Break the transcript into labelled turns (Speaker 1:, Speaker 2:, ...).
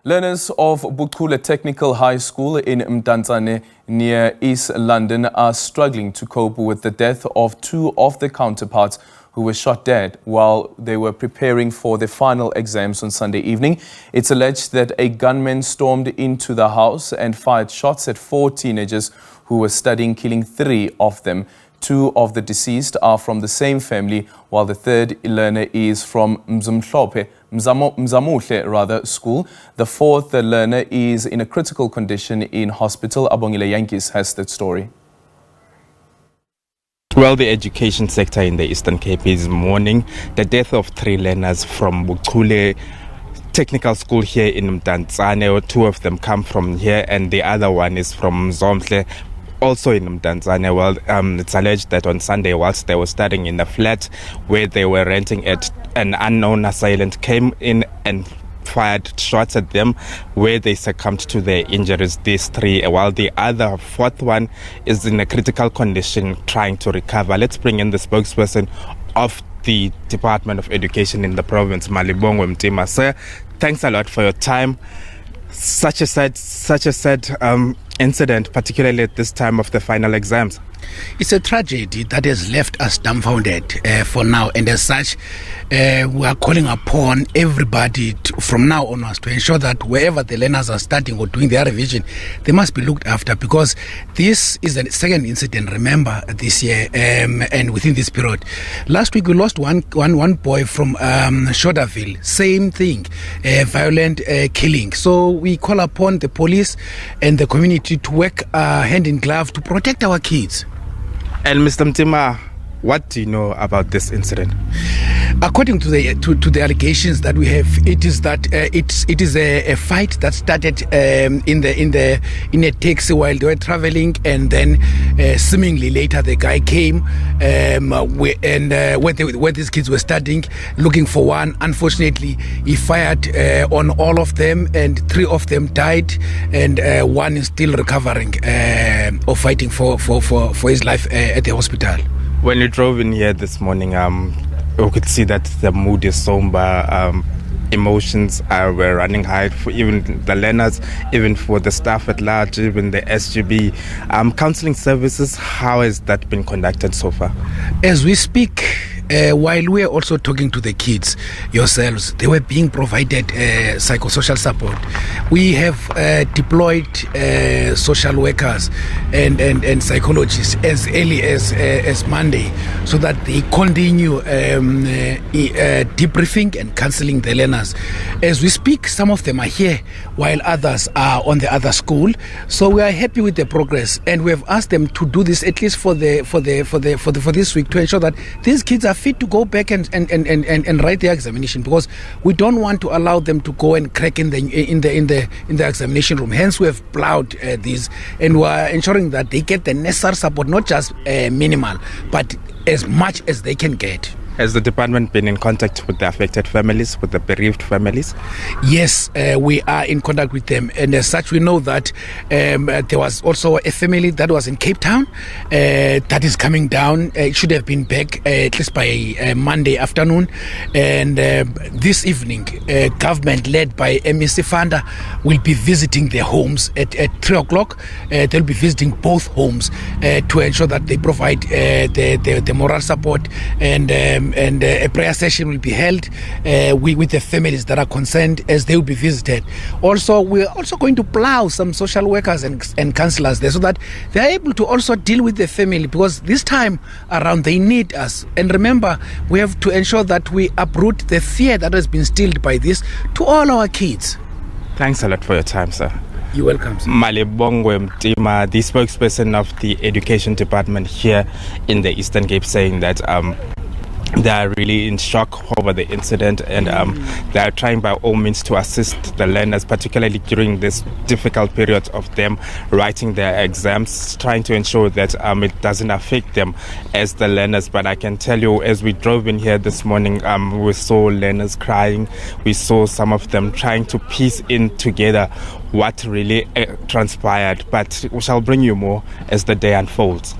Speaker 1: Learners of Buchule Technical High School in Mdantsane near East London are struggling to cope with the death of two of their counterparts who were shot dead while they were preparing for their final exams on Sunday evening. It's alleged that a gunman stormed into the house and fired shots at 4 teenagers who were studying, killing 3 of them. 2 of the deceased are from the same family, while the third learner is from Mzamomhle school. The fourth learner is in a critical condition in hospital. Abongile Jantjies has that story.
Speaker 2: Well, the education sector in the Eastern Cape is mourning the death of 3 learners from Buchule Technical School here in Mdantsane. 2 of them come from here and the other one is from Mzamomhle, also in Mdantsane. Well, it's alleged that on Sunday, whilst they were studying in a flat where they were renting at, an unknown assailant came in and fired shots at them, where they succumbed to their injuries, these 3, while the other 4th one is in a critical condition trying to recover. Let's bring in the spokesperson of the Department of Education in the province, Mzamomhle. Sir, thanks a lot for your time. Such a sad incident, particularly at this time of the final exams.
Speaker 3: It's a tragedy that has left us dumbfounded for now, and as such, we are calling upon everybody from now onwards to ensure that wherever the learners are studying or doing their revision, they must be looked after, because this is the second incident, remember, this year, and within this period. Last week we lost one boy from Shorterville, same thing, violent killing. So we call upon the police and the community to work hand in glove to protect our kids.
Speaker 2: And Mr. Mtima, what do you know about this incident?
Speaker 3: According to the allegations that we have, it is that it is a fight that started in a taxi while they were traveling, and then seemingly later the guy came where these kids were studying, looking for one. Unfortunately, he fired on all of them, and 3 of them died, and one is still recovering or fighting for his life at the hospital.
Speaker 2: When you drove in here this morning, we could see that the mood is somber. Emotions were running high for even the learners, even for the staff at large, even the SGB. Counselling services, how has that been conducted so far?
Speaker 3: As we speak, while we are also talking to the kids yourselves, they were being provided psychosocial support. We have deployed social workers and psychologists as early as Monday, so that they continue debriefing and counseling the learners. As we speak, some of them are here while others are on the other school. So we are happy with the progress, and we have asked them to do this at least for this week, to ensure that these kids are fit to go back and write their examination, because we don't want to allow them to go and crack in the examination room. Hence, we have plowed these, and we are ensuring that they get the necessary support, not just minimal, but as much as they can get.
Speaker 2: Has the department been in contact with the affected families, with the bereaved families?
Speaker 3: Yes, we are in contact with them, and as such we know that there was also a family that was in Cape Town that is coming down. It should have been back at least by Monday afternoon, and this evening government led by MEC Fanda will be visiting their homes at 3 o'clock. They'll be visiting both homes to ensure that they provide the moral support, and a prayer session will be held with the families that are concerned as they will be visited. Also, we're also going to plow some social workers and counsellors there, so that they are able to also deal with the family, because this time around they need us. And remember, we have to ensure that we uproot the fear that has been instilled by this to all our kids.
Speaker 2: Thanks a lot for your time, sir.
Speaker 3: You're welcome, sir.
Speaker 2: Mzamomhle, the spokesperson of the Education Department here in the Eastern Cape, saying that they are really in shock over the incident, and they are trying by all means to assist the learners, particularly during this difficult period of them writing their exams, trying to ensure that it doesn't affect them as the learners. But I can tell you, as we drove in here this morning, we saw learners crying. We saw some of them trying to piece in together what really transpired. But we shall bring you more as the day unfolds.